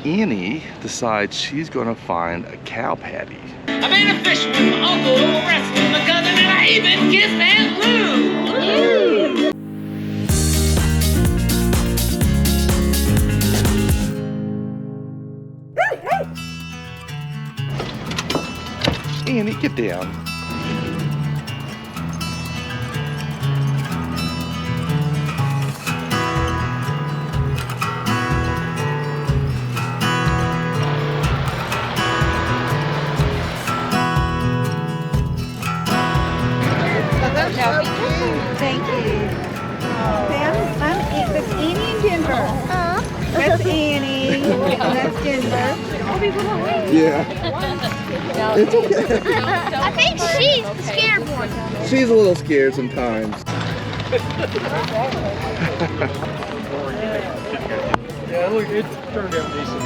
Annie decides she's gonna find a cow patty. I've been a fishing with my uncle, wrestling with my cousin, and I even kissed Aunt Lou. Annie, get down. Thank you. That's Annie and Denver. That's Annie. And that's Denver. Yeah. It's okay. I think she's the scared one. She's a little scared sometimes. Yeah, look, it turned out decent.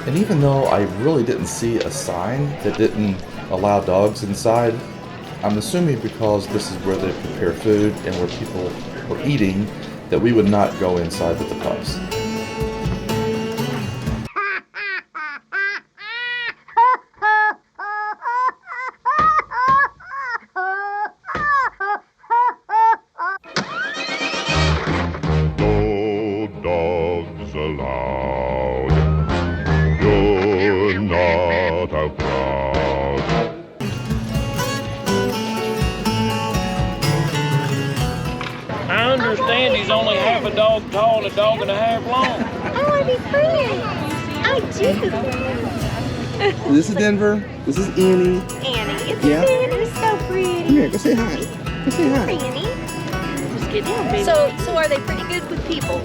And even though I really didn't see a sign that didn't allow dogs inside, I'm assuming because this is where they prepare food and where people were eating, that we would not go inside with the pups. No dogs allowed. You're not a crowd. I understand he's only half a dog tall and a dog and a half long. I want to be friends. I do. This is Denver. This is Annie. Annie, it's Yeah. Annie's so pretty. Come here, go say hi. Go say hi. Annie. Just get down, baby. So are they pretty good with people?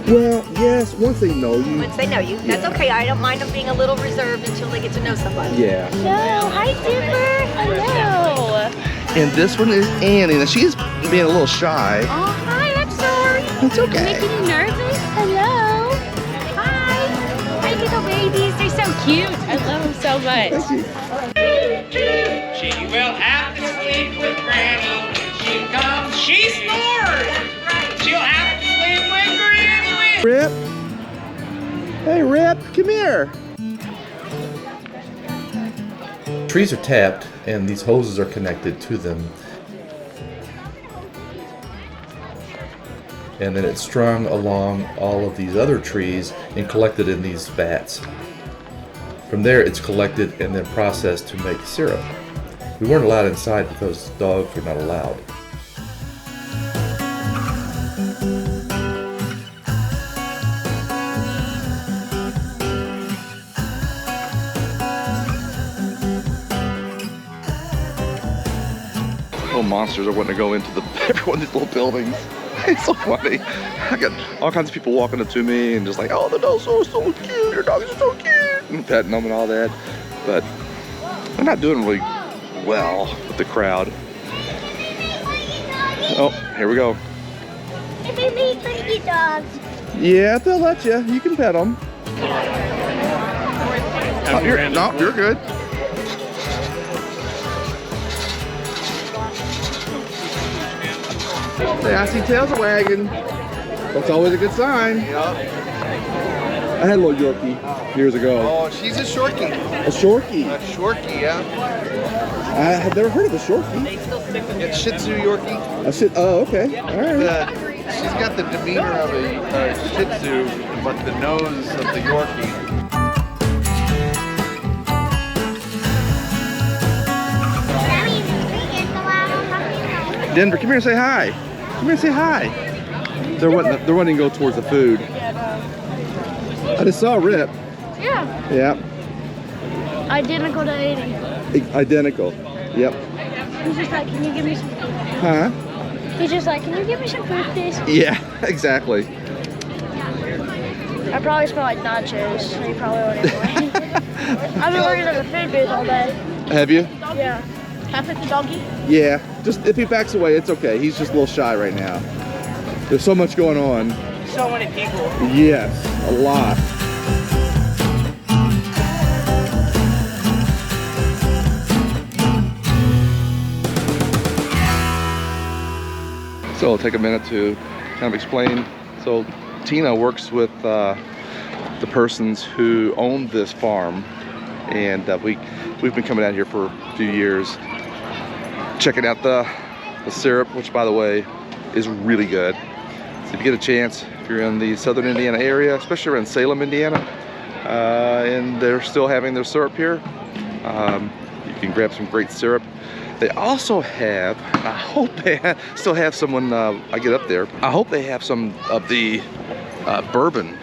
Well, yes, once they know you. Once they know you, that's okay. I don't mind them being a little reserved until they get to know somebody. Yeah. Hello. Hi, Denver. Hello. And this one is Annie. Now she's being a little shy. Oh, hi. I'm sorry. It's okay. Making you nervous? Hello. Hi. Hi, little babies. They're so cute. I love them so much. Thank you. She will have to sleep with Granny when she comes. She snores. She'll have to sleep with Granny. Rip. Hey, Rip, come here. Trees are tapped and these hoses are connected to them. And then it's strung along all of these other trees and collected in these vats. From there it's collected and then processed to make syrup. We weren't allowed inside because dogs were not allowed. Little monsters are wanting to go into every one of these little buildings. It's so funny. I got all kinds of people walking up to me and just like, oh, the dogs are so cute, your dogs are so cute, and petting them and all that. But they're not doing really well with the crowd. Oh, here we go. If we meet pretty dogs. Yeah, they'll let you. You can pet them. You're good. Say, I see tails are wagging. That's always a good sign. Yep. I had a little Yorkie years ago. Oh, she's a Shorkie. A Shorkie. A Shorkie, yeah. I had never heard of a Shorkie. It's Shih Tzu Yorkie. Oh, okay. All right. She's got the demeanor of a Shih Tzu, but the nose of the Yorkie. Denver, come here and say hi. Come here and say hi. They're wanting to go towards the food. I just saw Rip. Yeah. Yeah. Identical to Annie. Identical. Yep. He's just like, can you give me some food? Huh? He's just like, can you give me some food, please? Yeah, exactly. I probably smell like nachos, so you probably won't even like. I've been working at the food booth all day. Have you? Yeah. Can I pet the doggy? Yeah. Just if he backs away, it's okay. He's just a little shy right now. There's so much going on. So many people. Yes, a lot. So So I'll take a minute to kind of explain. So Tina works with the persons who own this farm, and we've been coming out here for a few years, checking out the syrup, which by the way is really good. So if you get a chance, if you're in the southern Indiana area, especially around Salem, Indiana, and they're still having their syrup here, you can grab some great syrup. They also have, I hope they still have some when I get up there, I hope they have some of the bourbon.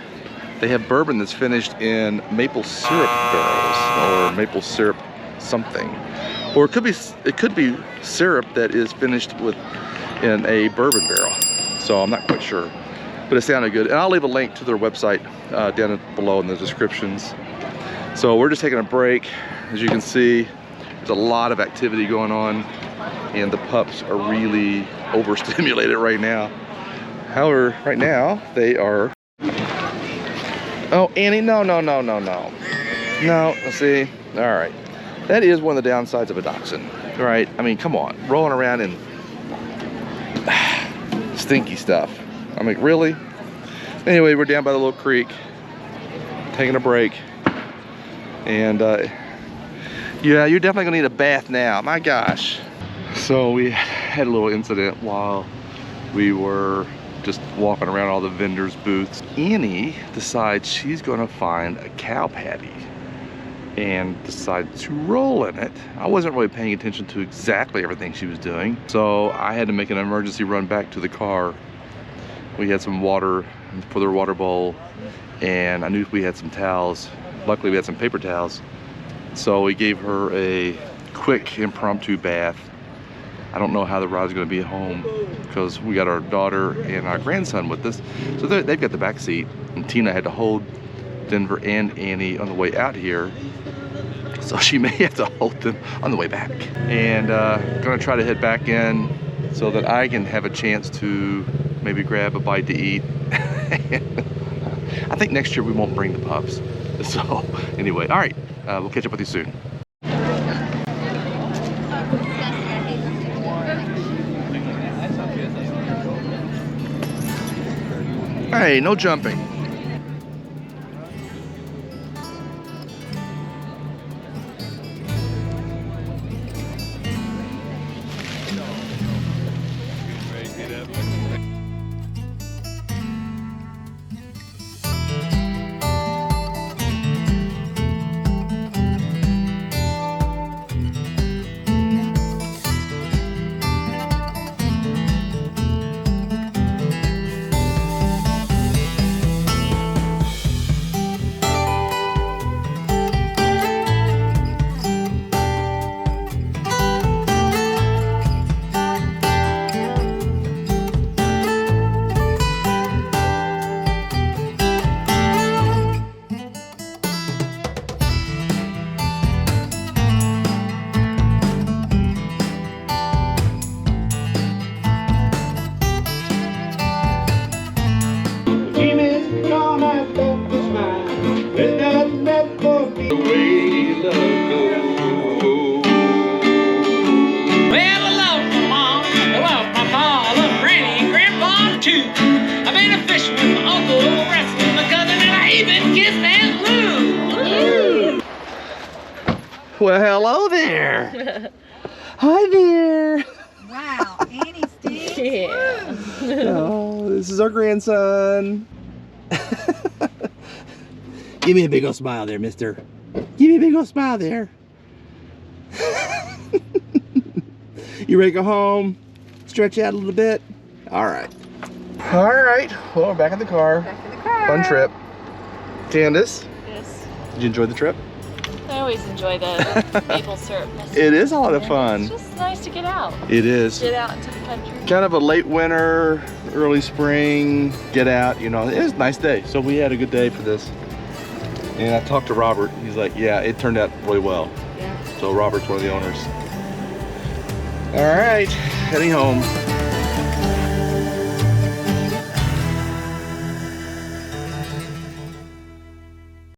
They have bourbon that's finished in maple syrup barrels, or maple syrup something. Or it could be syrup that is finished in a bourbon barrel. So I'm not quite sure, but it sounded good. And I'll leave a link to their website down below in the descriptions. So we're just taking a break. As you can see, there's a lot of activity going on, and the pups are really overstimulated right now. However, right now they are. Oh, Annie, no. No, see, all right. That is one of the downsides of a dachshund, right? I mean, come on, rolling around in stinky stuff. I'm like, really? Anyway, we're down by the little creek, taking a break, and yeah, you're definitely gonna need a bath now. My gosh. So we had a little incident while we were just walking around all the vendors' booths. Annie decides she's gonna find a cow patty and decides to roll in it. I wasn't really paying attention to exactly everything she was doing, so I had to make an emergency run back to the car. We had some water for their water bowl, and I knew we had some towels. Luckily we had some paper towels, so we gave her a quick impromptu bath. I don't know how the ride's gonna be at home because we got our daughter and our grandson with us, so they've got the back seat, and Tina had to hold Denver and Annie on the way out here, so she may have to hold them on the way back. And gonna try to head back in so that I can have a chance to maybe grab a bite to eat. I think next year we won't bring the pups. So anyway, all right, we'll catch up with you soon. Hey, no jumping. Well, hello there. Hi there. Wow, Annie stinks. Yeah. Oh, this is our grandson. Give me a big old smile there, mister. Give me a big old smile there. You ready to go home? Stretch out a little bit? All right. All right. Well, we're back in the car. Back in the car. Fun trip. Candace, Yes. did you enjoy the trip? I always enjoy the maple syrup. It is a lot of fun. It's just nice to get out. It is. Get out into the country. Kind of a late winter, early spring, get out, you know. It was a nice day. So we had a good day for this. And I talked to Robert. He's like, yeah, it turned out really well. Yeah. So Robert's one of the owners. All right, heading home.